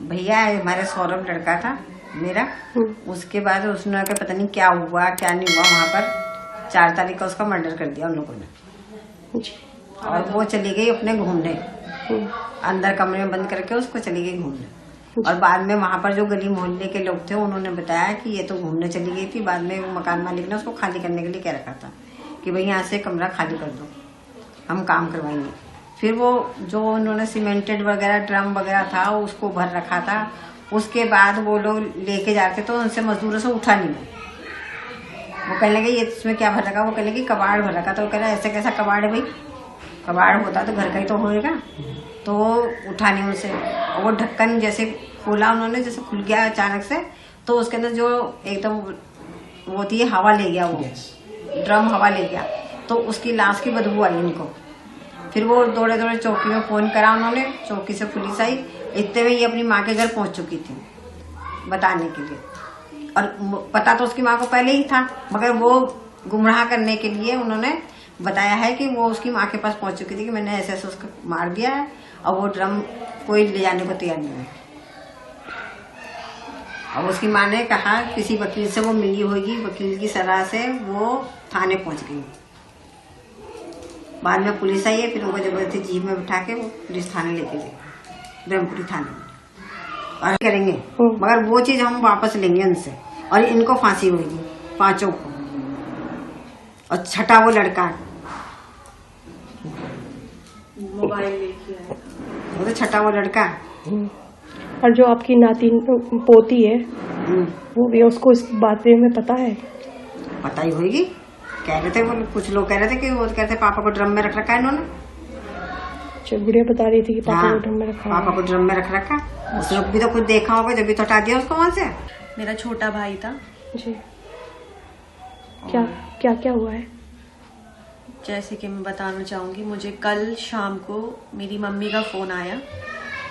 भैया हमारे सौरभ लड़का था मेरा। उसके बाद उसने के पता नहीं क्या हुआ क्या नहीं हुआ, वहाँ पर 4 तारीख को उसका मर्डर कर दिया उन लोगों ने। और वो चली गई अपने घूमने, अंदर कमरे में बंद करके उसको चली गई घूमने। और बाद में वहाँ पर जो गली मोहल्ले के लोग थे उन्होंने बताया कि ये तो घूमने चली गई थी। बाद में मकान मालिक ने उसको खाली करने के लिए कह रखा था कि भाई यहाँ से कमरा खाली कर दो, हम काम करवाएंगे। फिर वो जो उन्होंने सीमेंटेड वगैरह ड्रम वगैरह था उसको भर रखा था। उसके बाद वो लोग लेके जाते तो उनसे मजदूरों से उठा नहीं। वो कहने लगे ये इसमें क्या भर रखा, वो कहने लगे कबाड़ भर रखा। तो वो कह रहा ऐसे कैसा कबाड़ है भाई, कबाड़ होता तो घर का ही तो होएगा। तो उठा नहीं उनसे। और वो ढक्कन जैसे खोला उन्होंने, जैसे खुल गया अचानक से, तो उसके अंदर जो एकदम वो होती है हवा ले गया, वो ड्रम हवा ले गया। तो उसकी लाश की बदबू आई इनको। फिर वो दौड़े दौड़े चौकी में फोन करा उन्होंने, चौकी से पुलिस आई। इतने में ये अपनी माँ के घर पहुंच चुकी थी बताने के लिए। और पता तो उसकी माँ को पहले ही था, मगर वो गुमराह करने के लिए उन्होंने बताया है कि वो उसकी माँ के पास पहुंच चुकी थी कि मैंने ऐसे ऐसे उसको मार दिया है और वो ड्रम कोई ले जाने को तैयार नहीं है। और उसकी माँ ने कहा किसी वकील से वो मिली होगी, वकील की सलाह से वो थाने पहुंच गई। बाद में पुलिस आई है, फिर उनको जबरदस्ती जीप में बिठा के वो पुलिस थाने लेके गए, ब्रह्मपुरी थाने में। और करेंगे मगर वो चीज हम वापस लेंगे उनसे। और इनको फांसी होगी 5 को। और छठा वो लड़का मोबाइल लेके आया, वो तो छठा वो लड़का। और जो आपकी नातिन पोती है वो भी, उसको इस बारे में पता है? पता ही होगी। कह रहे थे वो, कुछ लोग कह रहे थे कि वो कहते पापा को ड्रम में रख रखा है इन्होंने। गुड़िया बता रही थी कि पापा को ड्रम में रखा, पापा को ड्रम में रख रखा। उसने भी तो कुछ देखा होगा, जब भी तो हटा दिया उसको वहां से। मेरा छोटा भाई था जी। क्या क्या क्या हुआ है? जैसे कि मैं बताना चाहूँगी, मुझे कल शाम को मेरी मम्मी का फ़ोन आया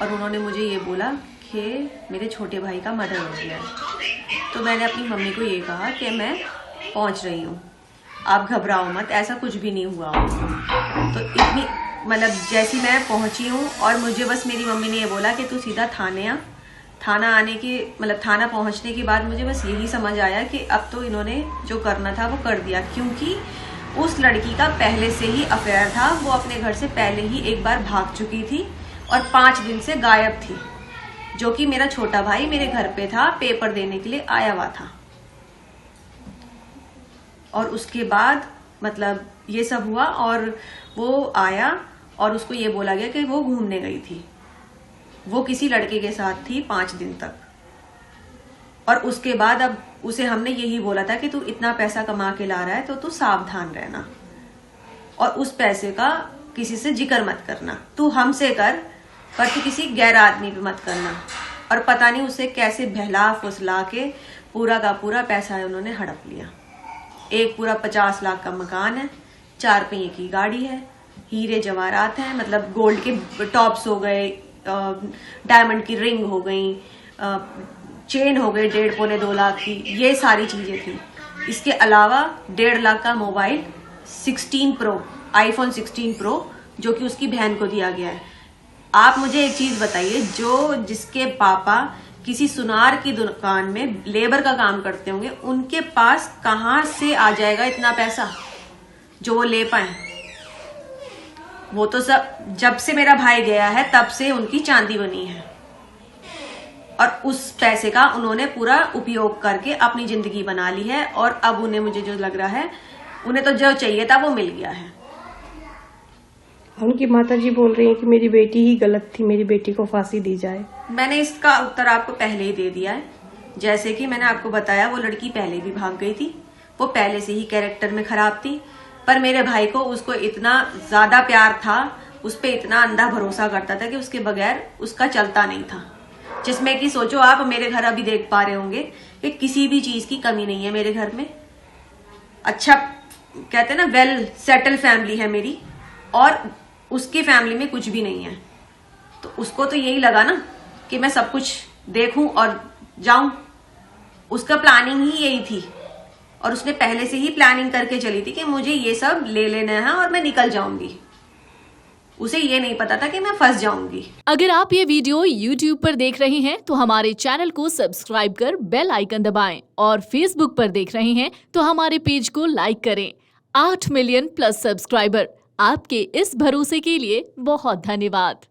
और उन्होंने मुझे ये बोला कि मेरे छोटे भाई का मर्डर हो गया है। तो मैंने अपनी मम्मी को ये कहा कि मैं पहुँच रही हूँ, आप घबराओ मत, ऐसा कुछ भी नहीं हुआ। तो इतनी मतलब जैसी मैं पहुँची हूँ और मुझे बस मेरी मम्मी ने ये बोला कि तू सीधा थाने आ। थाना आने के मतलब थाना पहुँचने के बाद मुझे बस यही समझ आया कि अब तो इन्होंने जो करना था वो कर दिया, क्योंकि उस लड़की का पहले से ही अफेयर था। वो अपने घर से पहले ही एक बार भाग चुकी थी और 5 दिन से गायब थी, जो कि मेरा छोटा भाई मेरे घर पे था, पेपर देने के लिए आया हुआ था। और उसके बाद मतलब ये सब हुआ और वो आया और उसको ये बोला गया कि वो घूमने गई थी, वो किसी लड़के के साथ थी 5 दिन तक। और उसके बाद अब उसे हमने यही बोला था कि तू इतना पैसा कमा के ला रहा है तो तू सावधान रहना और उस पैसे का किसी से जिक्र मत करना, तू हमसे कर पर तू किसी गैर आदमी पे मत करना। और पता नहीं उसे कैसे बहला फुसला के पूरा का पूरा पैसा उन्होंने हड़प लिया। एक पूरा 50 लाख का मकान है, 4 पहिए की गाड़ी है, हीरे जवाहरात हैं, मतलब गोल्ड के टॉप्स हो गए, डायमंड की रिंग हो गई, चेन हो गई 1.5 पौने 2 लाख की, ये सारी चीजें थी। इसके अलावा 1.5 लाख का मोबाइल 16 प्रो, आईफोन 16 प्रो, जो कि उसकी बहन को दिया गया है। आप मुझे एक चीज बताइए, जो जिसके पापा किसी सुनार की दुकान में लेबर का काम करते होंगे, उनके पास कहाँ से आ जाएगा इतना पैसा जो वो ले पाए? वो तो सब जब से मेरा भाई गया है तब से उनकी चांदी बनी है और उस पैसे का उन्होंने पूरा उपयोग करके अपनी जिंदगी बना ली है। और अब उन्हें, मुझे जो लग रहा है, उन्हें तो जो चाहिए था वो मिल गया है। उनकी माताजी बोल रही है कि मेरी बेटी ही गलत थी, मेरी बेटी को फांसी दी जाए। मैंने इसका उत्तर आपको पहले ही दे दिया है। जैसे कि मैंने आपको बताया, वो लड़की पहले भी भाग गई थी, वो पहले से ही कैरेक्टर में खराब थी, पर मेरे भाई को उसको इतना ज्यादा प्यार था, उस पर इतना अंधा भरोसा करता था कि उसके बगैर उसका चलता नहीं था। जिसमें कि सोचो आप, मेरे घर अभी देख पा रहे होंगे कि किसी भी चीज की कमी नहीं है मेरे घर में। अच्छा कहते हैं ना, वेल सेटल फैमिली है मेरी, और उसकी फैमिली में कुछ भी नहीं है। तो उसको तो यही लगा ना कि मैं सब कुछ देखूं और जाऊं। उसका प्लानिंग ही यही थी और उसने पहले से ही प्लानिंग करके चली थी कि मुझे ये सब ले लेना है और मैं निकल जाऊंगी। उसे ये नहीं पता था कि मैं फंस जाऊंगी। अगर आप ये वीडियो YouTube पर देख रहे हैं तो हमारे चैनल को सब्सक्राइब कर बेल आइकन दबाएं और Facebook पर देख रहे हैं तो हमारे पेज को लाइक करें। 8 मिलियन प्लस सब्सक्राइबर, आपके इस भरोसे के लिए बहुत धन्यवाद।